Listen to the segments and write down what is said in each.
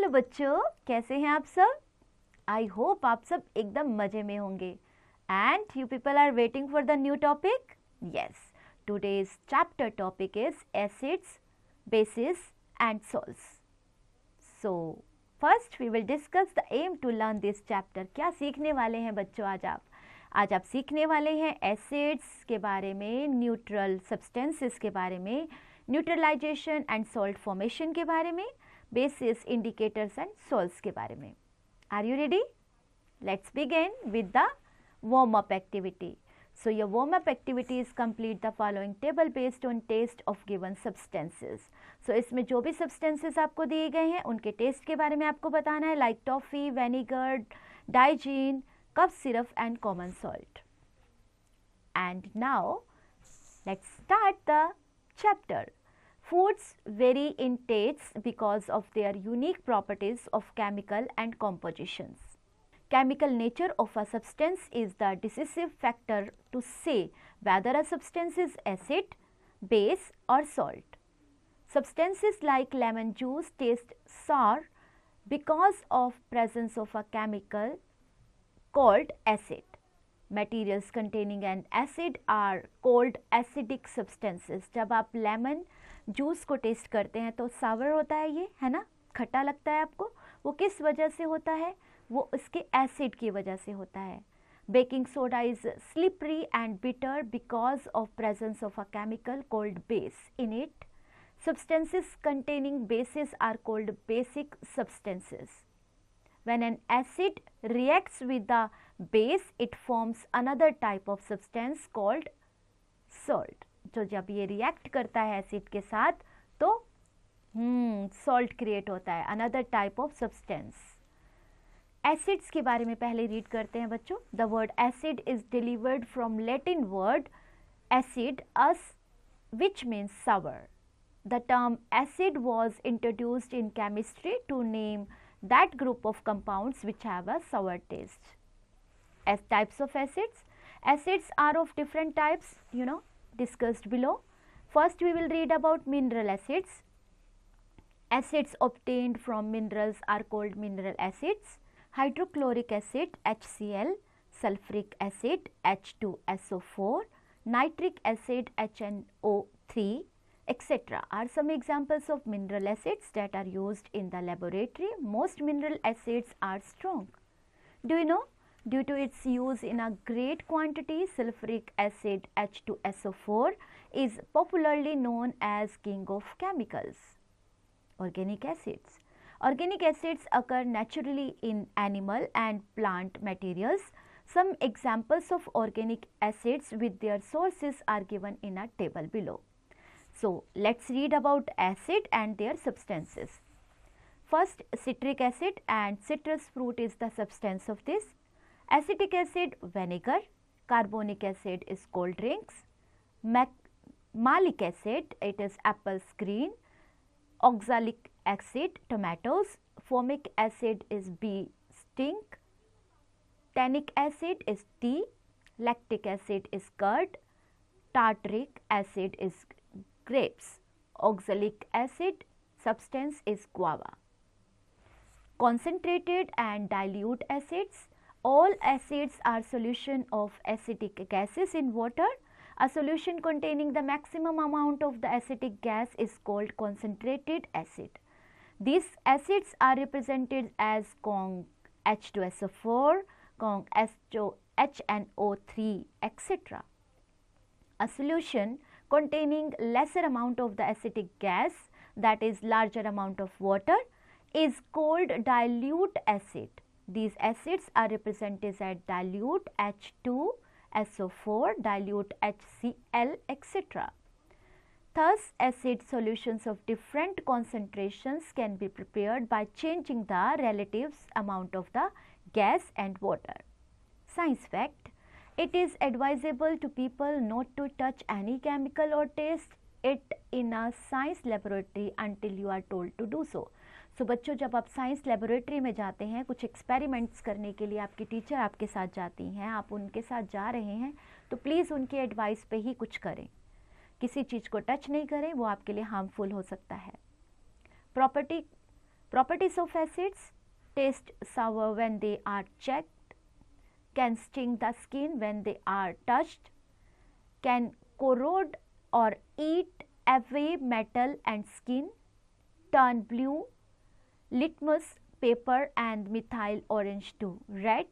Hello बच्चों, कैसे हैं आप सब? आई होप आप सब एकदम मजे में होंगे and you people are waiting for the new topic. Yes, today's chapter topic is acids, bases and salts. So first we will discuss the aim to learn this chapter. क्या सीखने वाले हैं बच्चों आज आप सीखने वाले हैं एसिड्स के बारे में, न्यूट्रल सब्सटेंसेस के बारे में, न्यूट्रलाइजेशन एंड सॉल्ट फॉर्मेशन के बारे में, बेसिस, इंडिकेटर्स एंड सॉल्ट्स के बारे में. Are you ready? Let's begin with the warm up activity. So your warm up activity is complete the following table based on taste of given substances. So इसमें जो भी substances आपको दिए गए हैं उनके टेस्ट के बारे में आपको बताना है, like toffee, vinegar, Digene, cough syrup and common salt. And now let's start the chapter. Foods vary in tastes because of their unique properties of chemical and compositions. Chemical nature of a substance is the decisive factor to say whether a substance is acid, base or salt. Substances like lemon juice taste sour because of presence of a chemical called acid. Materials containing an acid are called acidic substances. जब आप lemon juice को test करते हैं तो सावर होता है, ये है ना, खट्टा लगता है आपको. वो किस वजह से होता है? वो इसके एसिड की वजह से होता है. Baking soda is slippery and bitter because of presence of a chemical called base in it. Substances containing bases are called basic substances. When an acid reacts with the base, it forms another type of substance called salt. तो जब ये react करता है acid के साथ तो salt create होता है, another type of substance. Acids के बारे में पहले रीड करते हैं बच्चों. The word acid is delivered from Latin word acidus which means sour. The term acid was introduced in chemistry to name that group of compounds which have a sour taste. As types of acids, acids are of different types, discussed below. First we will read about mineral acids. Acids obtained from minerals are called mineral acids. Hydrochloric acid HCl, sulfuric acid H2SO4, nitric acid HNO3, etc. are some examples of mineral acids that are used in the laboratory. Most mineral acids are strong. Do you know? Due to its use in a great quantity, sulfuric acid H2SO4 is popularly known as king of chemicals. Organic acids. Organic acids occur naturally in animal and plant materials. Some examples of organic acids with their sources are given in a table below. So let's read about acid and their substances. First, citric acid, and citrus fruit is the substance of this. Acetic acid, vinegar. Carbonic acid is cold drinks. Malic acid, it is apples green. Oxalic acid, tomatoes. Formic acid is bee sting. Tannic acid is tea. Lactic acid is curd. Tartaric acid is grapes. Oxalic acid substance is guava. Concentrated and dilute acids. All acids are solution of acidic gases in water. A solution containing the maximum amount of the acidic gas is called concentrated acid. These acids are represented as Cong H2SO4, Cong HNO3, etc. A solution containing lesser amount of the acidic gas, that is larger amount of water, is called dilute acid. These acids are represented as dilute H2SO4, dilute HCl, etc. Thus, acid solutions of different concentrations can be prepared by changing the relative amount of the gas and water. Science fact: it is advisable to people not to touch any chemical or taste it in a science laboratory until you are told to do so. So बच्चों, जब आप science laboratory में जाते हैं कुछ experiments करने के लिए, आपकी टीचर आपके साथ जाती हैं, आप उनके साथ जा रहे हैं, तो प्लीज़ उनकी एडवाइस पे ही कुछ करें. किसी चीज़ को टच नहीं करें, वो आपके लिए हार्मफुल हो सकता है. Property Properties of acids: taste sour when they are checked, can sting the skin when they are touched, can corrode or eat away metal and skin, turn blue, litmus paper and methyl orange to red,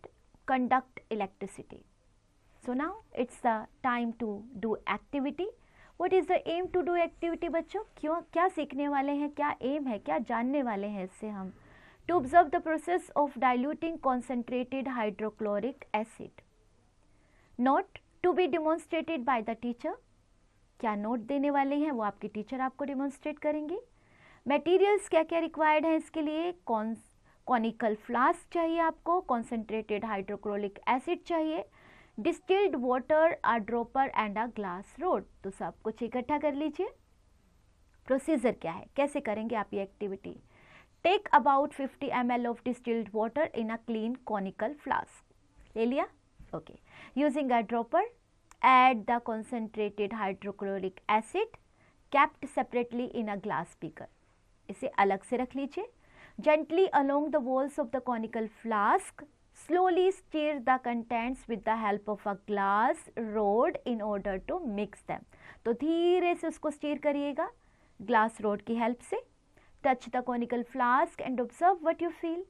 conduct electricity. So now it's the time to do activity. What is the aim to do activity बच्चों? क्यों, क्या सीखने वाले हैं, क्या M है, क्या जानने वाले हैं इससे हम? To observe the process of diluting concentrated hydrochloric acid. Note to be demonstrated by the teacher. क्या नोट देने वाले हैं वो आपके टीचर आपको डिमॉन्स्ट्रेट करेंगे. मटेरियल्स क्या क्या रिक्वायर्ड है इसके लिए? कॉनिकल फ्लास्क चाहिए आपको, कॉन्सेंट्रेटेड हाइड्रोक्लोरिक एसिड चाहिए, distilled water, a dropper and a glass rod. तो सब कुछ इकट्ठा कर लीजिए. प्रोसीजर क्या है, कैसे करेंगे आप ये activity? Take about 50 ml of distilled water in a clean conical flask. ले लिया? Okay. Using a dropper, add the concentrated hydrochloric acid kept separately in a glass beaker. इसे अलग से रख लीजिए. Gently along the walls of the conical flask, slowly stir the contents with the help of a glass rod in order to mix them. तो धीरे से उसको stir करिएगा ग्लास रोड की हेल्प से. Touch the conical flask and observe what you feel.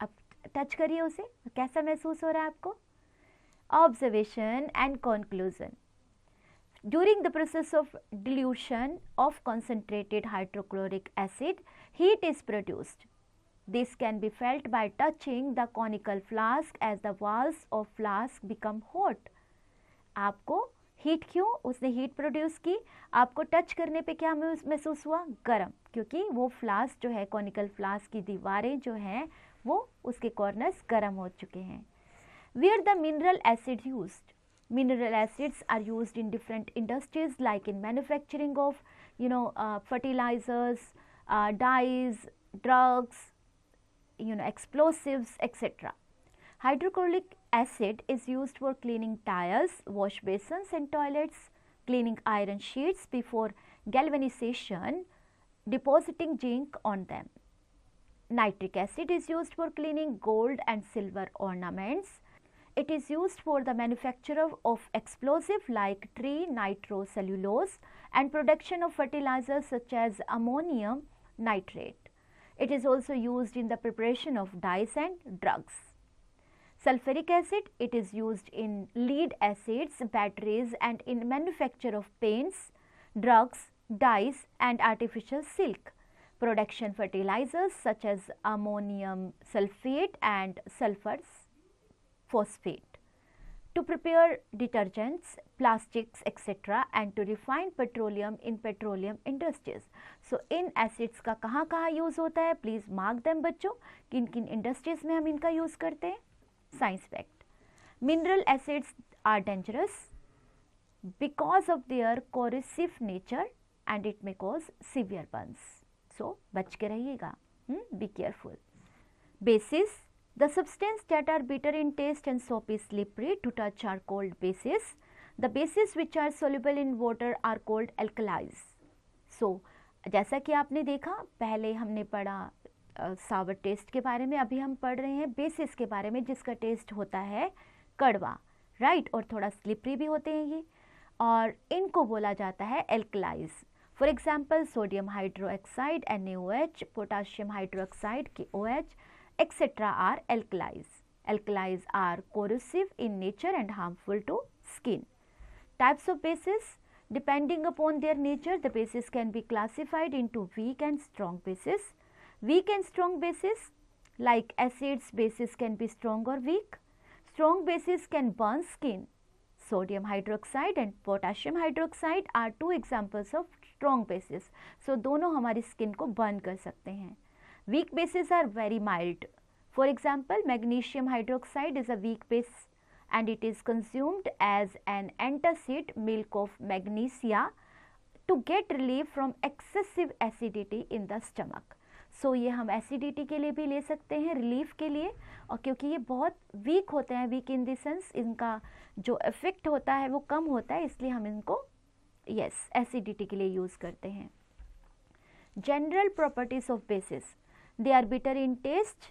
अब touch करिए उसे, कैसा महसूस हो रहा है आपको? Observation and conclusion. During the process of dilution of concentrated hydrochloric acid, heat is produced. This can be felt by touching the conical flask as the walls of flask become hot. आपको heat, क्यों उसने heat produce की? आपको touch करने पे क्या महसूस हुआ? गर्म, क्योंकि वो फ्लास्क जो है, कॉनिकल फ्लास्क की दीवारें जो हैं वो उसके कॉर्नर्स गर्म हो चुके हैं. Where the mineral acid used? Mineral acids are used in different industries, like in manufacturing of fertilizers, dyes, drugs, explosives, etc. Hydrochloric acid is used for cleaning tires, wash basins and toilets, cleaning iron sheets before galvanization, depositing zinc on them. Nitric acid is used for cleaning gold and silver ornaments. It is used for the manufacture of explosive like trinitrocellulose and production of fertilizers such as ammonium nitrate. It is also used in the preparation of dyes and drugs. Sulfuric acid, it is used in lead acids, batteries and in manufacture of paints, drugs, dyes and artificial silk. Production fertilizers such as ammonium sulfate and sulfur phosphate. To prepare detergents, plastics, etc. and to refine petroleum in petroleum industries. So in acids का कहाँ कहाँ use होता है? Please mark them बच्चों, किन किन industries में हम इनका use करते हैं. Science fact. Mineral acids are dangerous because of their corrosive nature and it may cause severe burns. So बच के रहिएगा. Be careful. Bases. The substance that are bitter in taste and soapy slippery to touch are called bases. The bases which are soluble in water are called alkalis. So, जैसा कि आपने देखा, पहले हमने पढ़ा सावर टेस्ट के बारे में, अभी हम पढ़ रहे हैं बेसिस के बारे में जिसका टेस्ट होता है कड़वा, राइट, और थोड़ा स्लिपरी भी होते हैं ये, और इनको बोला जाता है alkalis. For example sodium hydroxide NaOH, potassium hydroxide KOH, etc. are alkalis. Alkalis are corrosive in nature and harmful to skin. Types of bases. Depending upon their nature, the bases can be classified into weak and strong bases. Weak and strong bases, like acids, bases can be strong or weak. Strong bases can burn skin. Sodium hydroxide and potassium hydroxide are two examples of strong bases. So दोनों हमारी skin को burn कर सकते हैं. Weak bases are very mild. For example, magnesium hydroxide is a weak base and it is consumed as an antacid milk of magnesia to get relief from excessive acidity in the stomach. So ये हम acidity के लिए भी ले सकते हैं, relief के लिए, और क्योंकि ये बहुत weak होते हैं, weak in the sense इनका जो effect होता है वो कम होता है, इसलिए हम इनको acidity के लिए use करते हैं. General properties of bases. They are bitter in taste.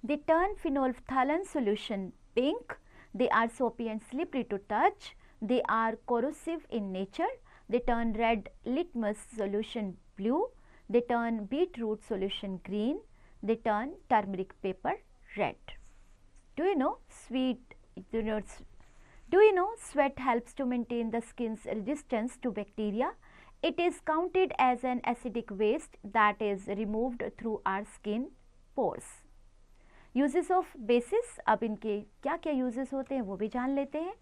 They turn phenolphthalein solution pink. They are soapy and slippery to touch. They are corrosive in nature. They turn red litmus solution blue. They turn beetroot solution green. They turn turmeric paper red. Do you know sweat helps to maintain the skin's resistance to bacteria? It is counted as an acidic waste that is removed through our skin pores. Uses of bases, अब इनके क्या क्या uses होते हैं वो भी जान लेते हैं.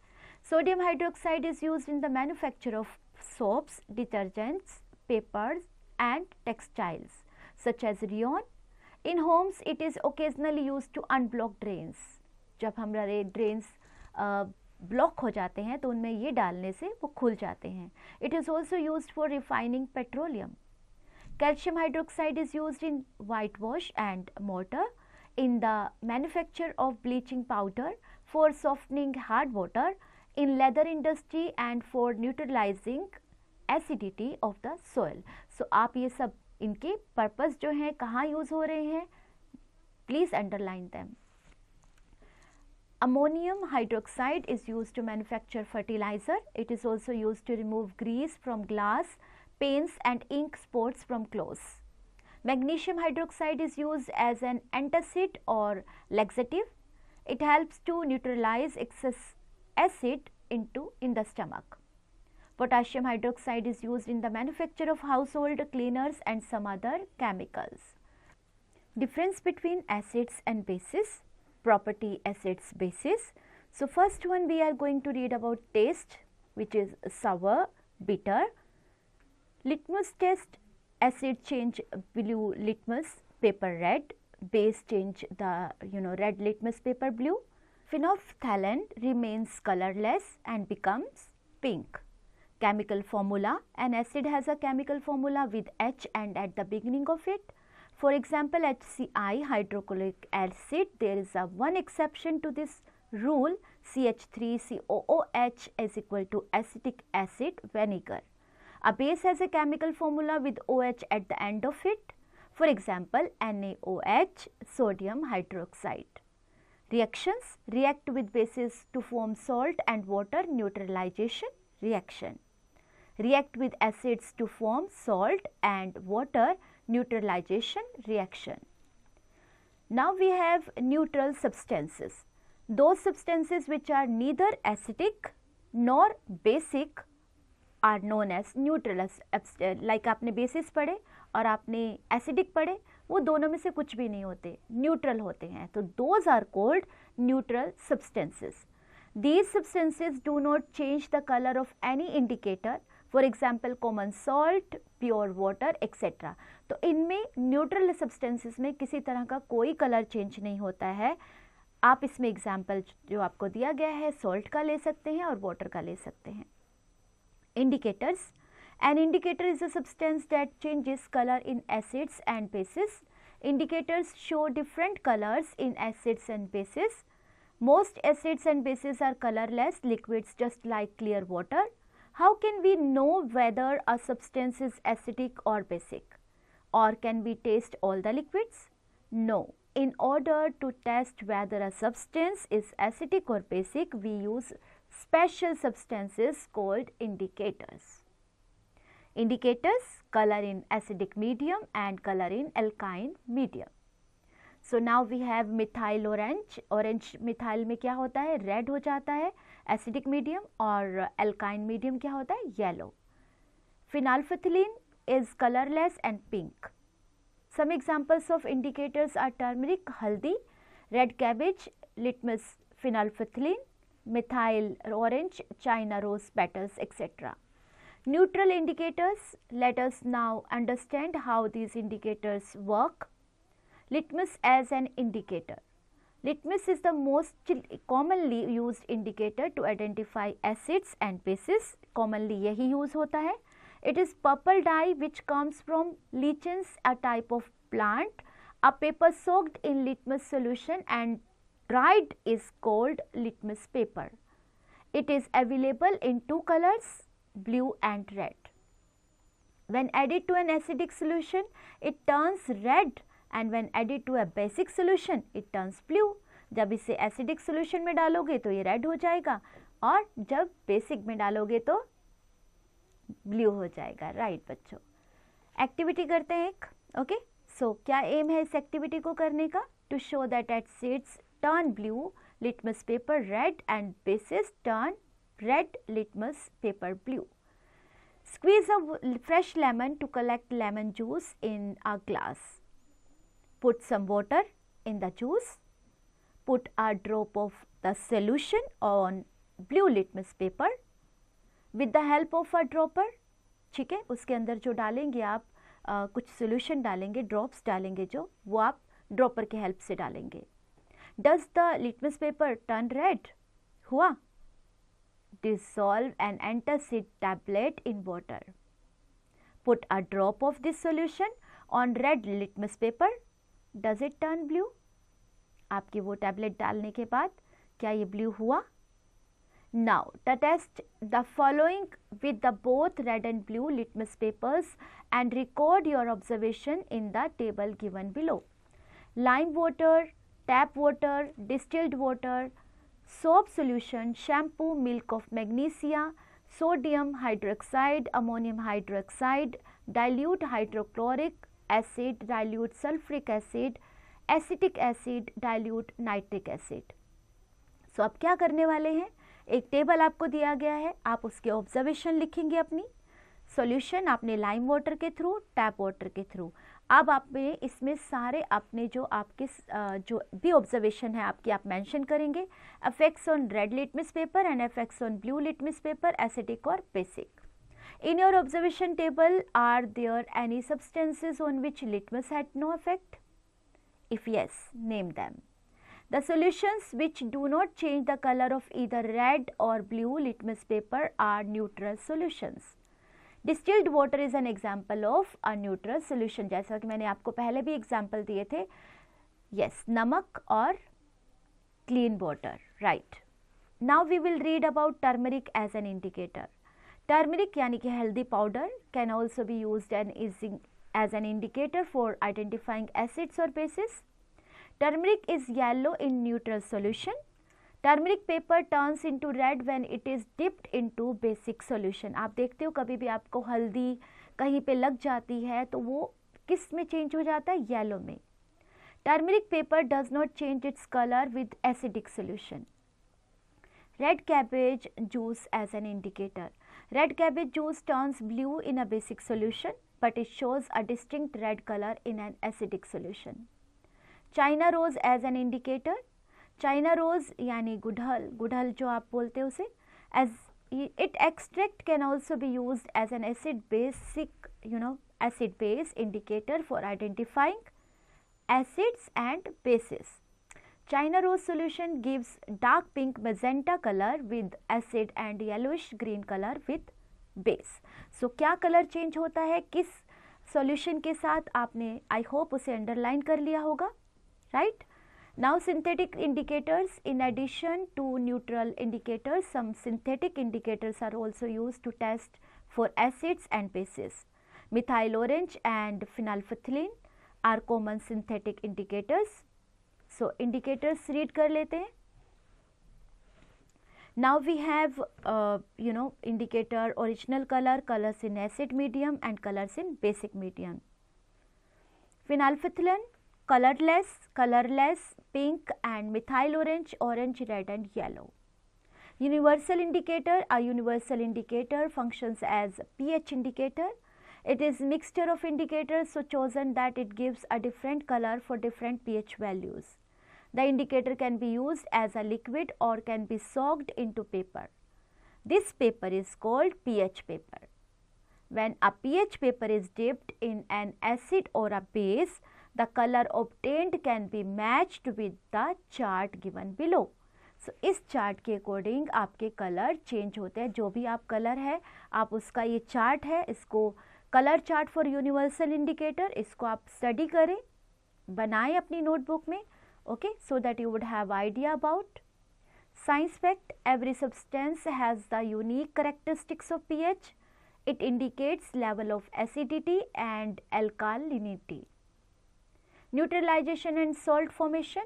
Sodium hydroxide is used in the manufacture of soaps, detergents, papers and textiles such as rayon. In homes it is occasionally used to unblock drains. जब हमारे drains ब्लॉक हो जाते हैं तो उनमें ये डालने से वो खुल जाते हैं. It is also used for refining petroleum. Calcium hydroxide is used in white wash and mortar, in the manufacture of bleaching powder, for softening hard water, in leather industry and for neutralizing acidity of the soil. So आप ये सब इनके purpose जो हैं कहाँ use हो रहे हैं, please underline them. Ammonium hydroxide is used to manufacture fertilizer. It is also used to remove grease from glass, paints and ink spots from clothes. Magnesium hydroxide is used as an antacid or laxative. It helps to neutralize excess acid in the stomach. Potassium hydroxide is used in the manufacture of household cleaners and some other chemicals. Difference between acids and bases. Property acids bases. So first one we are going to read about taste, which is sour, bitter. Litmus test, acid change blue litmus paper red, base change the red litmus paper blue. Phenolphthalein remains colorless and becomes pink. Chemical formula, an acid has a chemical formula with H and at the beginning of it. For example, HCl, hydrochloric acid, there is a one exception to this rule, CH3COOH is equal to acetic acid vinegar. A base has a chemical formula with OH at the end of it. For example, NaOH, sodium hydroxide. Reactions, react with bases to form salt and water, neutralization reaction. React with acids to form salt and water, neutralization reaction. Now we have neutral substances. Those substances which are neither acidic nor basic are known as neutral. Like आपने basis पढ़े और आपने acidic पढ़े, वो दोनों में से कुछ भी नहीं होते, neutral होते हैं. तो those are called neutral substances. These substances do not change the color of any indicator. For example, common salt, pure water, etc. तो इनमें न्यूट्रल सब्सटेंसेस में किसी तरह का कोई कलर चेंज नहीं होता है. आप इसमें एग्जाम्पल जो आपको दिया गया है सॉल्ट का ले सकते हैं और वाटर का ले सकते हैं. Indicators, an indicator is a substance that changes colour in acids and bases. Indicators show different colours in acids and bases. Most acids and bases are colorless liquids just like clear water. How can we know whether a substance is acidic or basic? Or can we taste all the liquids? No. In order to test whether a substance is acidic or basic, we use special substances called indicators. Indicators color in acidic medium and color in alkyne medium. So now we have methyl orange. Orange methyl में क्या होता है, red हो जाता है acidic medium, और alkyne medium क्या होता है, yellow. Phenolphthalein is colorless and pink. Some examples of indicators are turmeric, haldi, red cabbage, litmus phenolphthalein, methyl orange, China rose petals, etc. Neutral indicators. Let us now understand how these indicators work. Litmus as an indicator. Litmus is the most commonly used indicator to identify acids and bases. Commonly यही use होता है. It is purple dye which comes from lichens, a type of plant. A paper soaked in litmus solution and dried is called litmus paper. It is available in two colors, blue and red. When added to an acidic solution, it turns red and when added to a basic solution it turns blue. जब इसे acidic solution में डालोगे तो ये red हो जाएगा और जब बेसिक में डालोगे तो ब्लू हो जाएगा. राइट बच्चों, एक्टिविटी करते हैं एक. ओके, सो क्या एम है इस एक्टिविटी को करने का? To show that acids turn blue, litmus paper red and bases turn red litmus paper blue. Squeeze a fresh lemon to collect lemon juice in a glass. Put some water in the juice. Put a drop of the solution on blue litmus paper with the help of a dropper. ठीक है, उसके अंदर जो डालेंगे आप कुछ solution डालेंगे, drops डालेंगे जो, वो आप ड्रॉपर के हेल्प से डालेंगे. Does the litmus paper turn red? हुआ? Dissolve an antacid tablet in water. Put a drop of this solution on red litmus paper. Does it turn blue? आपके वो टैबलेट डालने के बाद क्या ये ब्लू हुआ? Now test the following with the both red and blue litmus papers and record your observation in the table given below. Lime water, tap water, distilled water, soap solution, shampoo, milk of magnesia, sodium hydroxide, ammonium hydroxide, dilute hydrochloric acid, dilute sulfuric acid, acetic acid, dilute nitric acid. So अब क्या करने वाले हैं? एक table आपको दिया गया है, आप उसके ऑब्जर्वेशन लिखेंगे अपनी. सॉल्यूशन आपने लाइम वाटर के थ्रू, टैप वाटर के थ्रू. अब आपने इसमें सारे अपने जो आपके जो भी ऑब्जर्वेशन है आपकी आप मेंशन करेंगे. Effects on red litmus paper and effects on blue litmus paper, acidic और basic. In your observation table are there any substances on which litmus had no effect? If yes, name them. The solutions which do not change the color of either red or blue litmus paper are neutral solutions. Distilled water is an example of a neutral solution. जैसा कि मैंने आपको पहले भी example दिए थे. Yes, नमक और clean water. Right. Now we will read about turmeric as an indicator. Turmeric यानी कि हल्दी powder can also be used as an indicator for identifying acids or bases. Turmeric is yellow in neutral solution. Turmeric paper turns into red when it is dipped into basic solution. आप देखते हो कभी भी आपको हल्दी कहीं पे लग जाती है तो वो किस में चेंज हो जाता है? येलो में. Turmeric paper does not change its color with acidic solution. Red cabbage juice as an indicator. Red cabbage juice turns blue in a basic solution, but it shows a distinct red color in an acidic solution. China rose as an indicator. China rose यानी गुड़हल, गुड़हल जो आप बोलते हो उसे, as it extract can also be used as an acid base indicator for identifying acids and bases. China rose solution gives dark pink magenta color with acid and yellowish green color with base. So क्या colour change होता है किस solution के साथ? आपने I hope उसे underline कर लिया होगा. Right? Now synthetic indicators. In addition to neutral indicators, some synthetic indicators are also used to test for acids and bases. Methyl orange and phenolphthalein are common synthetic indicators. So indicators read कर लेते हैं. Now we have indicator original color, colors in acid medium and colors in basic medium. Phenolphthalein colorless, pink, and methyl orange, orange, red and yellow. Universal indicator. A universal indicator functions as pH indicator. It is mixture of indicators so chosen that it gives a different color for different pH values. The indicator can be used as a liquid or can be soaked into paper. This paper is called pH paper. When a pH paper is dipped in an acid or a base, the color obtained can be matched with the chart given below. So इस chart के according आपके colour change होते हैं. जो भी आप colour है आप उसका ये चार्ट है, इसको colour chart for universal indicator, इसको आप स्टडी करें, बनाएं अपनी नोटबुक में. Okay, so that you would have idea about. Science fact. Every substance has the unique characteristics of pH. It indicates level of acidity and alkalinity. Neutralization and salt formation.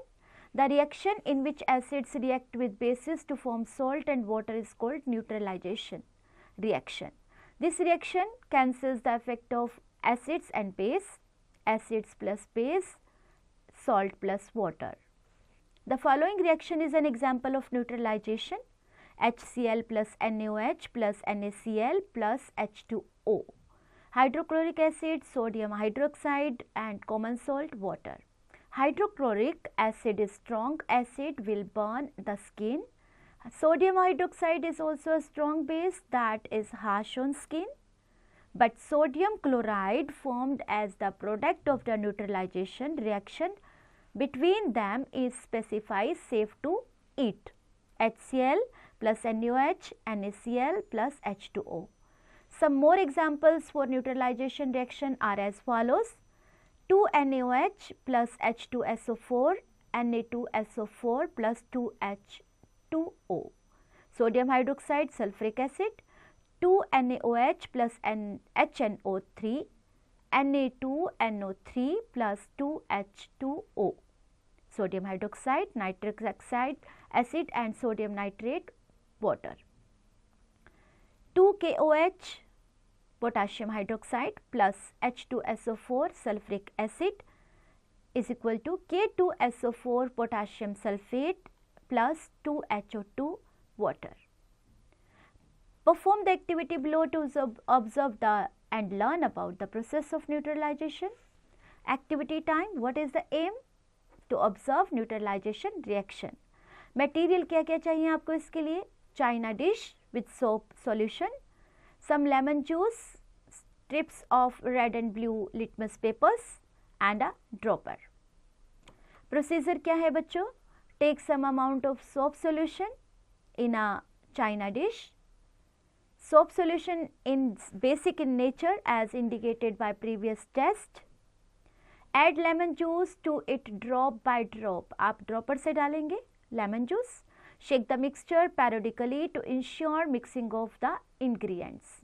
The reaction in which acids react with bases to form salt and water is called neutralization reaction. This reaction cancels the effect of acids and base, acids plus base, salt plus water. The following reaction is an example of neutralization: HCl plus NaOH plus NaCl plus H2O. Hydrochloric acid, sodium hydroxide and common salt, water. Hydrochloric acid is strong acid, will burn the skin. Sodium hydroxide is also a strong base that is harsh on skin. But sodium chloride formed as the product of the neutralization reaction between them is specified safe to eat. HCl plus NaOH, NaCl plus H2O. Some more examples for neutralization reaction are as follows: 2NaOH plus H2SO4, Na2SO4 plus 2H2O. Sodium hydroxide, sulfuric acid, 2NaOH plus HNO3, Na2NO3 plus 2H2O. Sodium hydroxide, nitric oxide acid and sodium nitrate, water. 2KOH potassium hydroxide plus H2SO4 sulfuric acid is equal to K2SO4 potassium sulfate plus 2HO2 water. Perform the activity below to observe and learn about the process of neutralization. Activity time. What is the aim? To observe neutralization reaction. Material क्या क्या चाहिए आपको इसके लिए? China dish with soap solution, some lemon juice, strips of red and blue litmus papers and a dropper. Procedure क्या है बच्चों? Take some amount of soap solution in a China dish. Soap solution is basic in nature as indicated by previous test. Add lemon juice to it drop by drop. आप dropper से डालेंगे lemon juice. Shake the mixture periodically to ensure mixing of the ingredients.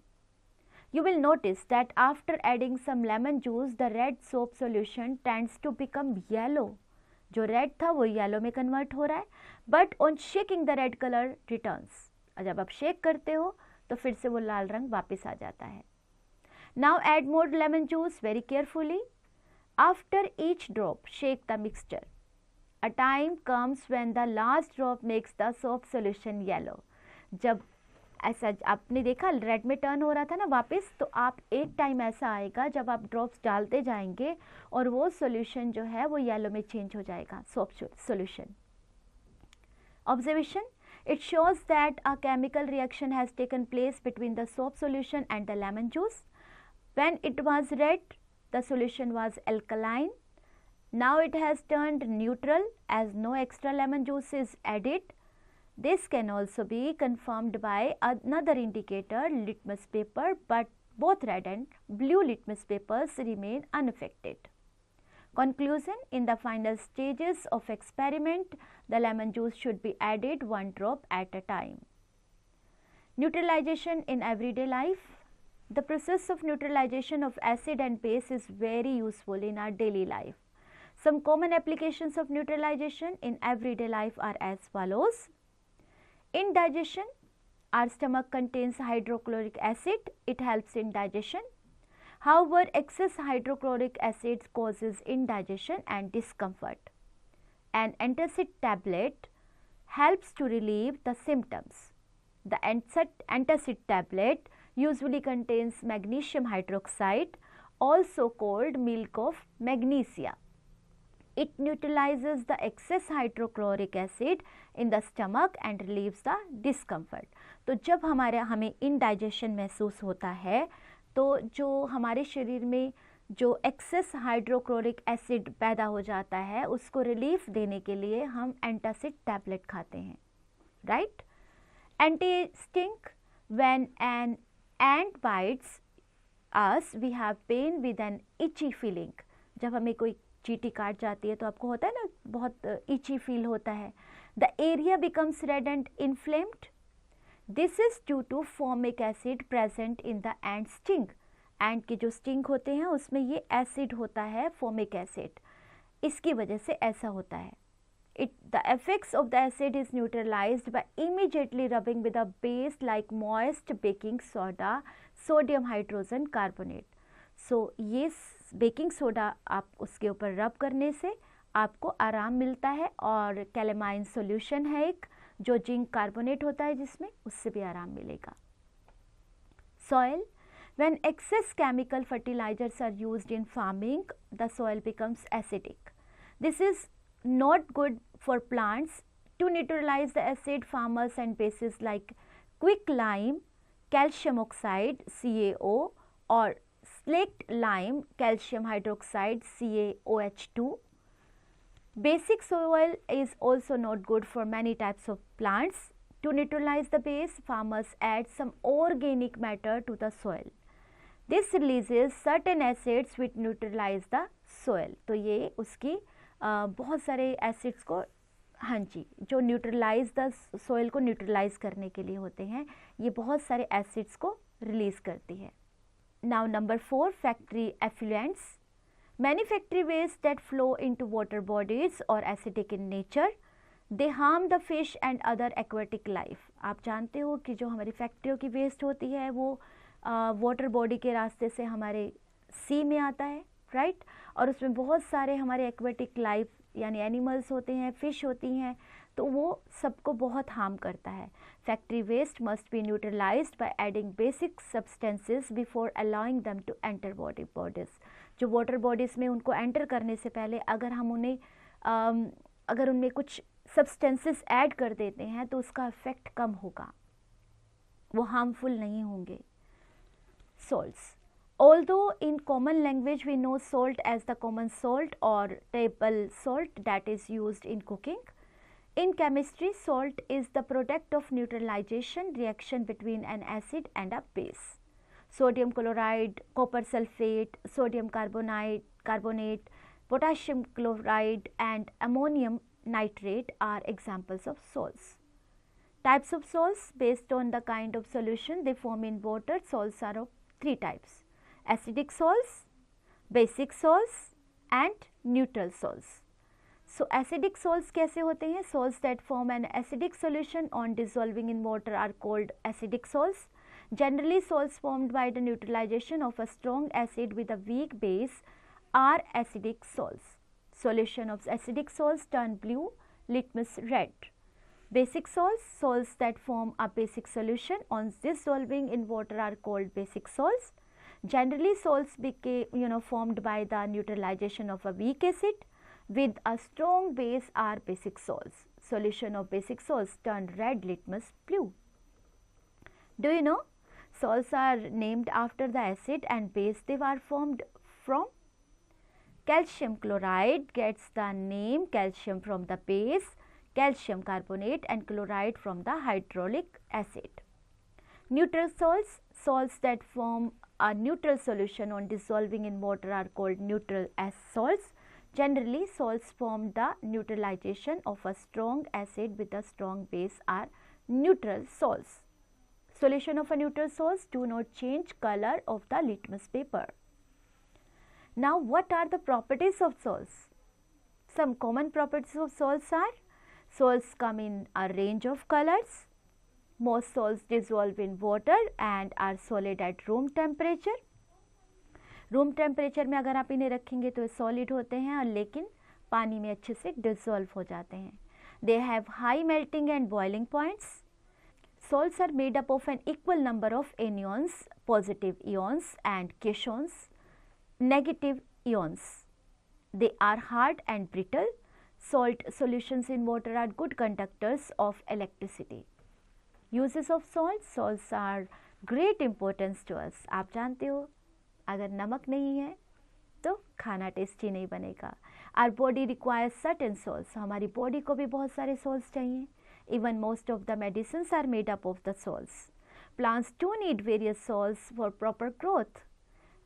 You will notice that after adding some lemon juice, the red soap solution tends to become yellow. जो red था वो yellow में convert हो रहा है. But on shaking the red color returns. जब आप shake करते हो तो फिर से वो लाल रंग वापस आ जाता है. Now add more lemon juice very carefully. After each drop, shake the mixture. A time comes when the last drop makes the soap solution yellow. जब ऐसा आपने देखा रेड में टर्न हो रहा था ना वापस, तो आप एक टाइम ऐसा आएगा जब आप ड्रॉप्स डालते जाएंगे और वो सॉल्यूशन जो है वो येलो में चेंज हो जाएगा, soap solution. Observation. It shows that a chemical reaction has taken place between the soap solution and the lemon juice. When it was red, the solution was alkaline. Now it has turned neutral as no extra lemon juice is added. This can also be confirmed by another indicator, litmus paper, but both red and blue litmus papers remain unaffected. Conclusion. In the final stages of experiment, the lemon juice should be added 1 drop at a time. Neutralization in everyday life. The process of neutralization of acid and base is very useful in our daily life. Some common applications of neutralization in everyday life are as follows. In digestion, our stomach contains hydrochloric acid. It helps in digestion. However, excess hydrochloric acid causes indigestion and discomfort. An antacid tablet helps to relieve the symptoms. The antacid tablet usually contains magnesium hydroxide, also called milk of magnesia. It neutralizes the excess hydrochloric acid in the stomach and relieves the discomfort. तो जब हमें indigestion महसूस होता है तो जो हमारे शरीर में जो एक्सेस हाइड्रोक्लोरिक एसिड पैदा हो जाता है उसको रिलीफ देने के लिए हम एंटासिड टैबलेट खाते हैं, right. Ant sting. When an ant bites us we have pain with an itchy feeling. जब हमें कोई चींटी काट जाती है तो आपको होता है ना, बहुत इची फील होता है. The area becomes red and inflamed. This is due to formic acid present in the ant sting. Ant के जो स्टिंग होते हैं उसमें ये एसिड होता है, फॉर्मिक एसिड. इसकी वजह से ऐसा होता है. The effects of the acid is neutralized by immediately rubbing with a base like moist baking soda, sodium hydrogen carbonate. So ये बेकिंग सोडा आप उसके ऊपर रब करने से आपको आराम मिलता है, और कैलेमाइन सॉल्यूशन है एक जो जिंक कार्बोनेट होता है जिसमें, उससे भी आराम मिलेगा. Soil. When excess chemical fertilizers are used in farming, the soil becomes acidic. This is not good for plants. To neutralize the acid, farmers and bases like quicklime, calcium oxide CaO, or slaked lime, calcium hydroxide CaOH2. Basic soil is also not good for many types of plants. To neutralize the base, farmers add some organic matter to the soil. This releases certain acids which neutralize the soil. तो ये उसकी बहुत सारे acids को, हाँ जी, जो neutralise the soil को neutralise करने के लिए होते हैं, ये बहुत सारे एसिड्स को रिलीज करती है. Now number 4, factory effluents. Many factory waste that flow into water bodies or acidic in nature, they harm the fish and other aquatic life. आप जानते हो कि जो हमारी फैक्ट्रियों की वेस्ट होती है वो वाटर बॉडी के रास्ते से हमारे सी में आता है, राइट, और उसमें बहुत सारे हमारे एक्वेटिक लाइफ यानी एनिमल्स होते हैं, फिश होती हैं, तो वो सबको बहुत हार्म करता है. Factory waste must be neutralised by adding basic substances before allowing them to enter water bodies. जो वाटर बॉडीज़ में उनको एंटर करने से पहले अगर हम उन्हें अगर उनमें कुछ सब्सटेंसेस ऐड कर देते हैं तो उसका इफेक्ट कम होगा, वो हार्मफुल नहीं होंगे. Salts. Although in common language we know salt as the common salt or table salt that is used in cooking, in chemistry salt is the product of neutralization reaction between an acid and a base. Sodium chloride, copper sulfate, sodium carbonate, potassium chloride and ammonium nitrate are examples of salts. Types of salts. Based on the kind of solution they form in water, salts are of 3 types: acidic salts, basic salts and neutral salts. So acidic salts कैसे होते हैं? Salts that form an acidic solution on dissolving in water are called acidic salts. Generally salts formed by the neutralization of a strong acid with a weak base are acidic salts. Solution of acidic salts turn blue, litmus red. Basic salts, salts that form a basic solution on dissolving in water are called basic salts. Generally salts formed by the neutralization of a weak acid with a strong base are basic salts. Solution of basic salts turn red, litmus blue. Do you know? Salts are named after the acid and base they were formed from. Calcium chloride gets the name calcium from the base, calcium carbonate and chloride from the hydrochloric acid. Neutral salts, salts that form a neutral solution on dissolving in water are called neutral salts. Generally, salts form the neutralization of a strong acid with a strong base are neutral salts. Solution of a neutral salts do not change color of the litmus paper. Now, what are the properties of salts? Some common properties of salts are: salts come in a range of colors. Most salts dissolve in water and are solid at room temperature. Room temperature में अगर आप इन्हें रखेंगे तो solid होते हैं, और लेकिन पानी में अच्छे से डिसॉल्व हो जाते हैं. They have high melting and boiling points. Salts are made up of an equal number of anions, positive ions and cations, negative ions. They are hard and brittle. Salt solutions in water are good conductors of electricity. Uses of salts. Salts are great importance to us. आप जानते हो अगर नमक नहीं है तो खाना tasty नहीं बनेगा. Our body requires certain salts. हमारी बॉडी को भी बहुत सारे salts चाहिए. Even most of the medicines are made up of the salts. Plants too need various salts for proper growth.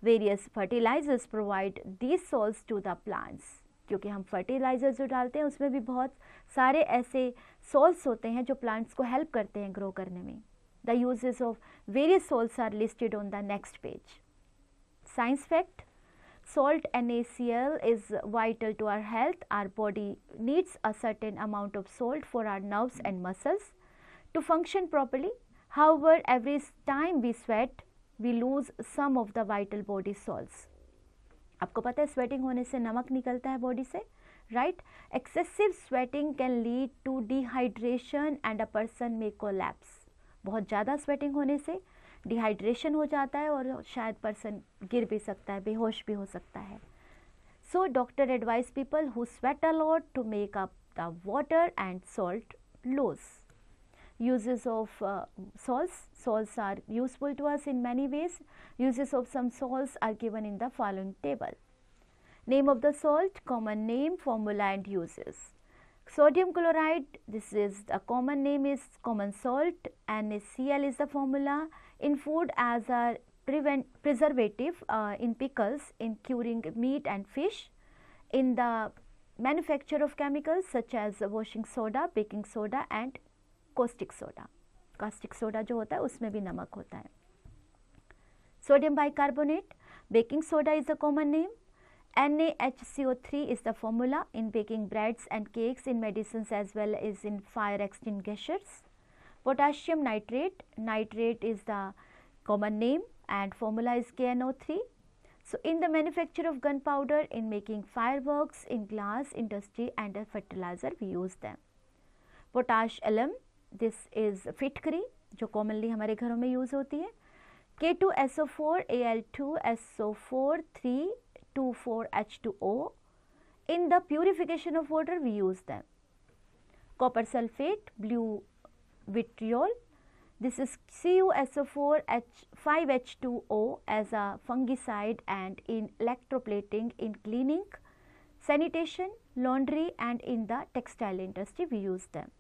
Various fertilizers provide these salts to the plants. क्योंकि हम fertilizers जो डालते हैं उसमें भी बहुत सारे ऐसे salts होते हैं जो plants को help करते हैं grow करने में. The uses of various salts are listed on the next page. Science fact: Salt NaCl is vital to our health. Our body needs a certain amount of salt for our nerves and muscles to function properly. However, every time we sweat, we lose some of the vital body salts. आपको पता है sweating होने से नमक निकलता है body से, right? Excessive sweating can lead to dehydration and a person may collapse. बहुत ज़्यादा स्वेटिंग होने से डिहाइड्रेशन हो जाता है और शायद पर्सन गिर भी सकता है, बेहोश भी हो सकता है. So doctor advise people who sweat a lot to make up the water and salt loss. Uses of salts are useful to us in many ways. Uses of some salts are given in the following table. Name of the salt, common name, formula and uses. Sodium chloride, this is the common name is common salt. NaCl is the formula. In food as a preservative, in pickles, in curing meat and fish. In the manufacture of chemicals such as washing soda, baking soda and caustic soda. Caustic soda जो होता है उसमें भी नमक होता है. Sodium bicarbonate, baking soda is a common name. NaHCO3 is the formula in baking breads and cakes, in medicines as well as in fire extinguishers. Potassium nitrate, nitrate is the common name and formula is KNO3. So in the manufacture of gunpowder, in making fireworks, in glass industry and a fertilizer we use them. Potash alum, this is फिटकरी जो commonly हमारे घरों में use होती है. K2SO4 Al2SO4 324H2O. In the purification of water we use them. Copper sulfate, blue vitriol, this is CuSO4 5H2O as a fungicide and in electroplating, in cleaning, sanitation, laundry and in the textile industry we use them.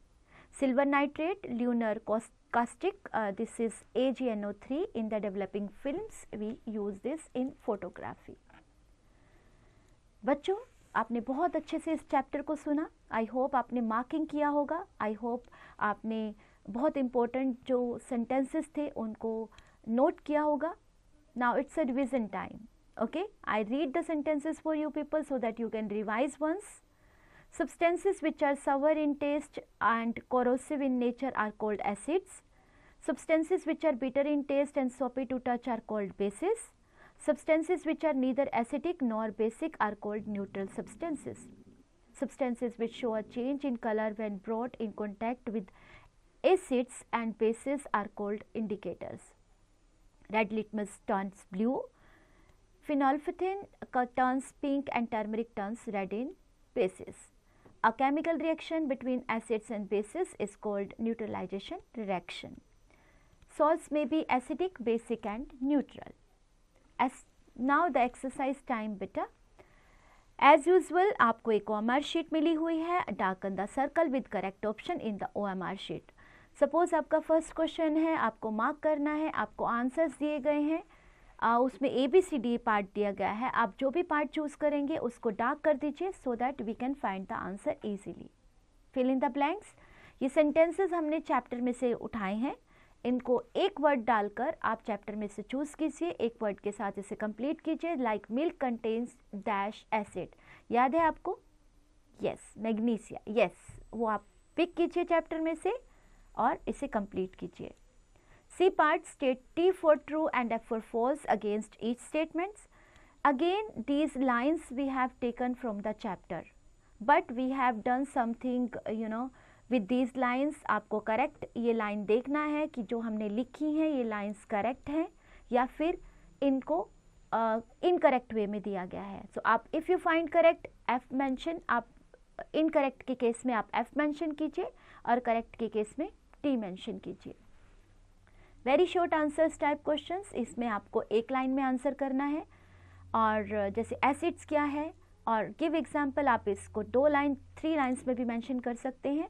Silver nitrate, lunar caustic, this is AgNO3. In the developing films we use this in photography. बच्चों, आपने बहुत अच्छे से इस chapter को सुना. I hope आपने marking किया होगा. आई होप आपने बहुत इम्पोर्टेंट जो सेंटेंसेस थे उनको नोट किया होगा. Now it's a revision time. Okay, I read the sentences for you people so that you can revise once. Substances which are sour in taste and corrosive in nature are called acids. Substances which are bitter in taste and soapy to touch are called bases. Substances which are neither acidic nor basic are called neutral substances. Substances which show a change in color when brought in contact with acids and bases are called indicators. Red litmus turns blue. Phenolphthalein turns pink and turmeric turns red in bases. A chemical reaction between acids and bases is called neutralization reaction. Salts may be acidic, basic and neutral. Now the exercise time beta. As usual, आपको एक OMR sheet मिली हुई है. Darken the circle with correct option in the OMR sheet. Suppose आपका first question है, आपको mark करना है, आपको answers दिए गए हैं. उसमें ABCD पार्ट दिया गया है. आप जो भी पार्ट चूज़ करेंगे उसको डार्क कर दीजिए so that we can find the answer easily. Fill in the blanks. ये सेंटेंसेस हमने चैप्टर में से उठाए हैं. इनको एक वर्ड डालकर आप चैप्टर में से चूज़ कीजिए. एक वर्ड के साथ इसे कंप्लीट कीजिए. Like milk contains dash acid. याद है आपको? यस. मैग्नीशिया. यस, वो आप पिक कीजिए चैप्टर में से और इसे कंप्लीट कीजिए. C part, state T for true and F for false against each statements. Again, these lines we have taken from the chapter, but we have done something, with these lines. आपको correct ये line देखना है कि जो हमने लिखी है ये lines correct हैं या फिर इनको incorrect way में दिया गया है. So आप if you find correct F mention, आप incorrect के केस में आप F mention कीजिए और correct के केस में T mention कीजिए. Very short answers type questions. इसमें आपको एक लाइन में आंसर करना है. और जैसे एसिड्स क्या है और गिव एग्जांपल, आप इसको 2 लाइन 3 लाइन्स में भी मेंशन कर सकते हैं.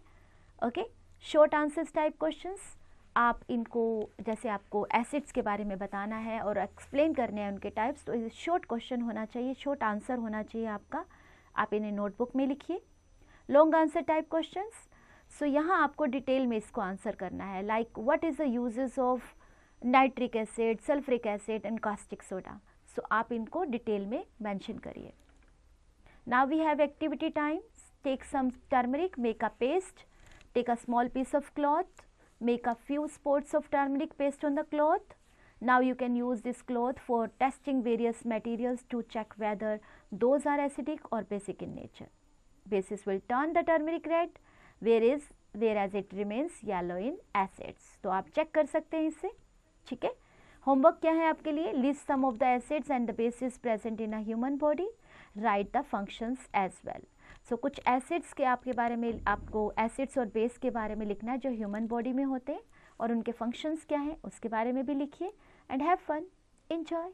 Okay, short answers type questions. आप इनको जैसे आपको एसिड्स के बारे में बताना है और एक्सप्लेन करने हैं उनके टाइप्स, तो ये शॉर्ट क्वेश्चन होना चाहिए, शॉर्ट आंसर होना चाहिए आपका. आप इन्हें नोटबुक में लिखिए. Long answer type questions. So यहाँ आपको डिटेल में इसको आंसर करना है. Like what is the uses of nitric acid, sulphuric acid and caustic soda. So आप इनको डिटेल में मेंशन करिए. Now we have activity time. Take some turmeric, make a paste, take a small piece of cloth, make a few spots of turmeric paste on the cloth. Now you can use this cloth for testing various materials to check whether those are acidic or basic in nature. Bases will turn the turmeric red, whereas it remains yellow in acids. तो आप check कर सकते हैं इससे. ठीक है. Homework क्या है आपके लिए? List some of the acids and the bases present in a human body, write the functions as well. So कुछ एसिड्स के आपके बारे में, आपको एसिड्स और बेस के बारे में लिखना है जो ह्यूमन बॉडी में होते हैं, और उनके फंक्शंस क्या हैं उसके बारे में भी लिखिए. And have fun, enjoy.